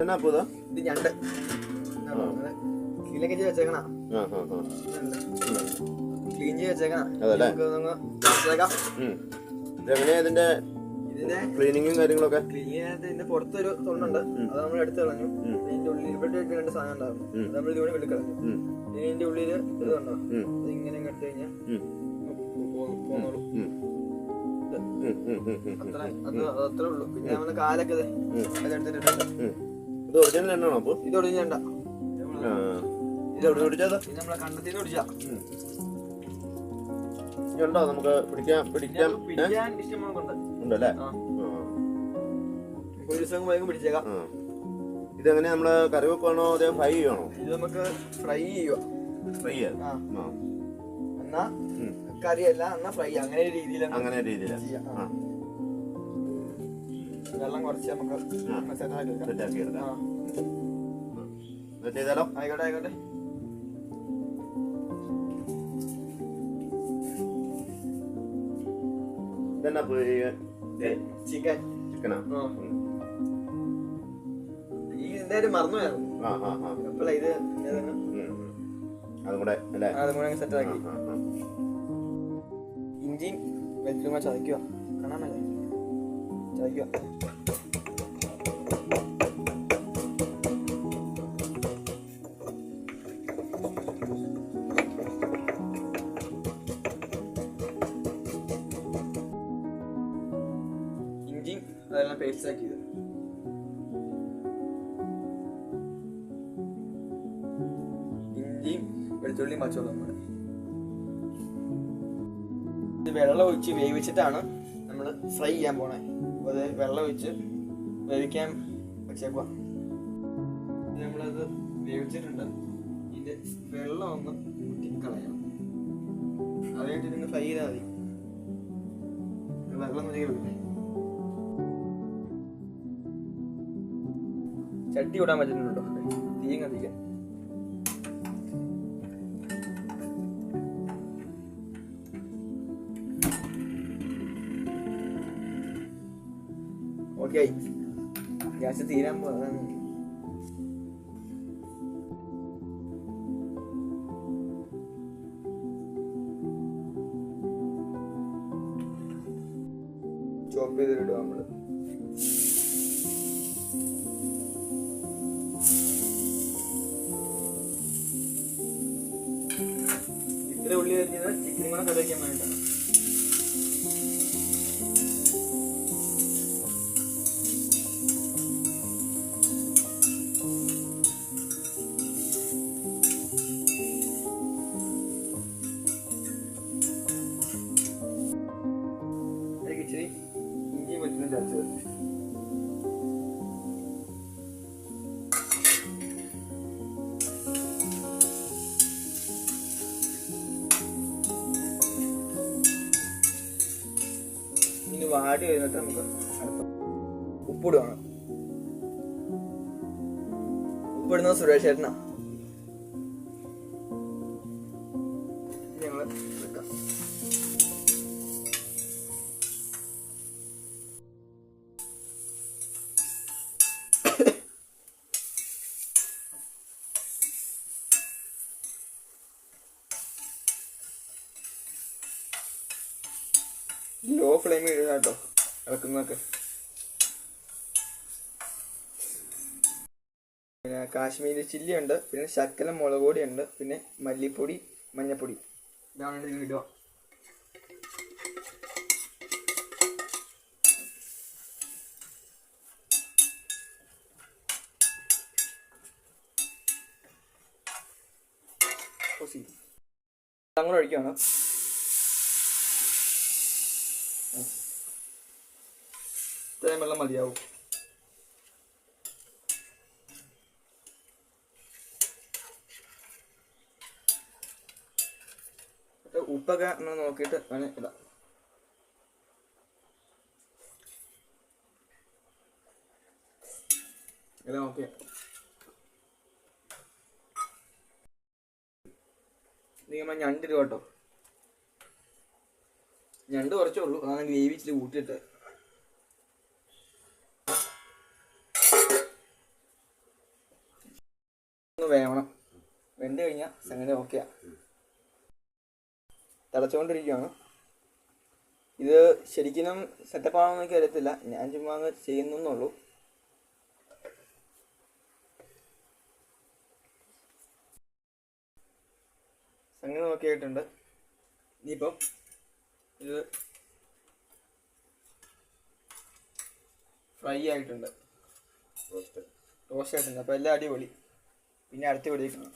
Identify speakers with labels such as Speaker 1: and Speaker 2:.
Speaker 1: എന്നാ ഇത്
Speaker 2: ഞണ്ട് ക്ലീനൊക്കെ ചെയ്ത് വെച്ചേക്കണ ക്ലീൻ ചെയ്ത് വെച്ചേക്കണ
Speaker 1: ഇതെങ്ങനെയാ ഇതിന്റെ ക്ലീനിങ്ങും കാര്യങ്ങളൊക്കെ?
Speaker 2: ക്ലീൻ ചെയ്യാനായിട്ട് ഇതിന്റെ പുറത്തൊരു തൊണ്ടുണ്ട്, അത് നമ്മൾ എടുത്തു കളഞ്ഞു. ഇതിന്റെ ഉള്ളിൽ ഇവിടെ രണ്ട് സാധനം ഉണ്ടായിരുന്നു, അത് നമ്മൾ ഇതുകൊണ്ട് വെളിക്കളഞ്ഞു. ഇതിന്റെ ഉള്ളില് ഇതുണ്ടോ, ഇത് ഇങ്ങനെ എടുത്തു കഴിഞ്ഞാൽ പോന്നോളൂ. അത്രേ ഉള്ളൂ. പിന്നെ നമ്മള് കാലൊക്കെ അതെടുത്തിട്ടുണ്ട്.
Speaker 1: ഇത് ഒറിജിനൽ എണ്ണാണോ? അപ്പൊ
Speaker 2: ഇത് ഒറിജിനൽ എണ്ണ.
Speaker 1: ഇത് എവിടെ പിടിച്ചാ?
Speaker 2: ഇത് നമ്മളെ കണ്ടത്തിൽ പിടിച്ചാ
Speaker 1: ഉണ്ടോ? നമുക്ക് പിടിക്കാൻ ഉണ്ടല്ലേ?
Speaker 2: ഒരു ദിവസം വേഗം പിടിച്ചേക്കാം.
Speaker 1: ഇതെങ്ങനെ നമ്മള് കറി വെക്കുവാണോ അതോ ഫ്രൈ ചെയ്യുവാണോ?
Speaker 2: ഇത് നമുക്ക് ഫ്രൈ ചെയ്യുക.
Speaker 1: ഫ്രൈ
Speaker 2: എന്നാ കറിയല്ല, എന്നാ ഫ്രൈ, അങ്ങനെ ഒരു രീതിയിലാണ്.
Speaker 1: അങ്ങനെ രീതിയിലാണ്.
Speaker 2: വെള്ളം കുറച്ച് നമുക്ക്
Speaker 1: സെറ്റാക്കി എടുക്കാം. ചെയ്താലോ?
Speaker 2: ആയിക്കോട്ടെ ആയിക്കോട്ടെ.
Speaker 1: ഇതെന്നാ
Speaker 2: ചിക്കനാ? ഈ എന്തായാലും മറന്നുപോയായിരുന്നു. എപ്പോഴാ ഇത്
Speaker 1: അതും കൂടെ അല്ലേ?
Speaker 2: അതും കൂടെ സെറ്റാക്കി. ഇഞ്ചിയും വെളുത്തുള്ളിയും ചതയ്ക്കുക. കാണാമല്ലേ? ചതയ്ക്കുക. ഇഞ്ചിയും അതെല്ലാം പേസ്റ്റ് ആക്കിയത്. ഇഞ്ചിയും വെളുത്തുള്ളിയും പച്ചവെള്ളം കൂടെ വെള്ളം ഒഴിച്ച് വേവിച്ചിട്ടാണ് നമ്മൾ ഫ്രൈ ചെയ്യാൻ പോണേ. അപ്പോൾ അത് വെള്ളം ഒഴിച്ച് വേവിക്കാൻ വെച്ചേക്കുക. നമ്മളത് വേവിച്ചിട്ടുണ്ട്. ഇതിൻ്റെ വെള്ളം ഒന്ന് ഊറ്റിക്കളയണം. അതായിട്ട് നിങ്ങൾ ഫ്രൈ ചെയ്താൽ മതി. വെള്ളം ഒന്നും ചട്ടി വിടാൻ പറ്റുന്നുണ്ടോ? തീ കത്തിക്കാൻ. ഓക്കെ, ഗ്യാസ് തീരാൻ പോകാൻ. ചോപ്പ് ചെയ്തിടുക നമ്മള്. ഇത്ര ഉള്ളി വെച്ചാൽ ചിക്കൻ കൂടെ കറി വയ്ക്കാൻ വേണ്ടിയിട്ടാണ്. ഇച്ചിരി ഇഞ്ചി വെച്ചിട്ട് ചതച്ചത്. ഇനി വാടി കഴിഞ്ഞിട്ട് നമുക്ക് ഉപ്പിടുവാണ്. ഉപ്പിടുന്നത് സുരേഷ് ചേട്ടനാ. ഞങ്ങള് വെക്കാം. ലോ ഫ്ലെയിമിൽ ഇടുക കേട്ടോ ഇളക്കുന്നതൊക്കെ. പിന്നെ കാശ്മീരി ചില്ലി ഉണ്ട്, പിന്നെ ശക്കലം മുളക് പൊടി ഉണ്ട്, പിന്നെ മല്ലിപ്പൊടി, മഞ്ഞപ്പൊടി. ഇതാണ് ഇതിൽ ഇടുക. അങ്ങോട്ട് ഒഴിക്കുകയാണ്. ഇത്രയും വെള്ളം മതിയാവും. ഉപ്പൊക്കെ നമ്മൾ നോക്കിയിട്ട് വേണേൽ ഇടാം. എല്ലാം ഓക്കെ. നിങ്ങൾ ഞണ്ട് ഇടുക കേട്ടോ. ഞണ്ട് കുറച്ചേ ഉള്ളൂ, അതാണ് ഗ്രേവി ഇച്ചിരി കൂട്ടിയിട്ട്. ഒന്ന് വേവണം. വെന്ത് കഴിഞ്ഞാൽ സംഗതി ഓക്കെയാണ്. തിളച്ചുകൊണ്ടിരിക്കുകയാണ്. ഇത് ശരിക്കും സെറ്റപ്പാണെന്ന് എനിക്ക് അറിയത്തില്ല, ഞാൻ ചുമ്മാ അങ്ങ് ചെയ്യുന്നുള്ളൂ. സംഗതി നോക്കിയിട്ടുണ്ട്. ഇനിയിപ്പം ഇത് ഫ്രൈ ആയിട്ടുണ്ട്, റോസ്റ്റ് ആയിട്ടുണ്ട്. അപ്പോൾ എല്ലാം അടിപൊളി. പിന്നെ അടുത്ത വീഡിയോ കാണാം.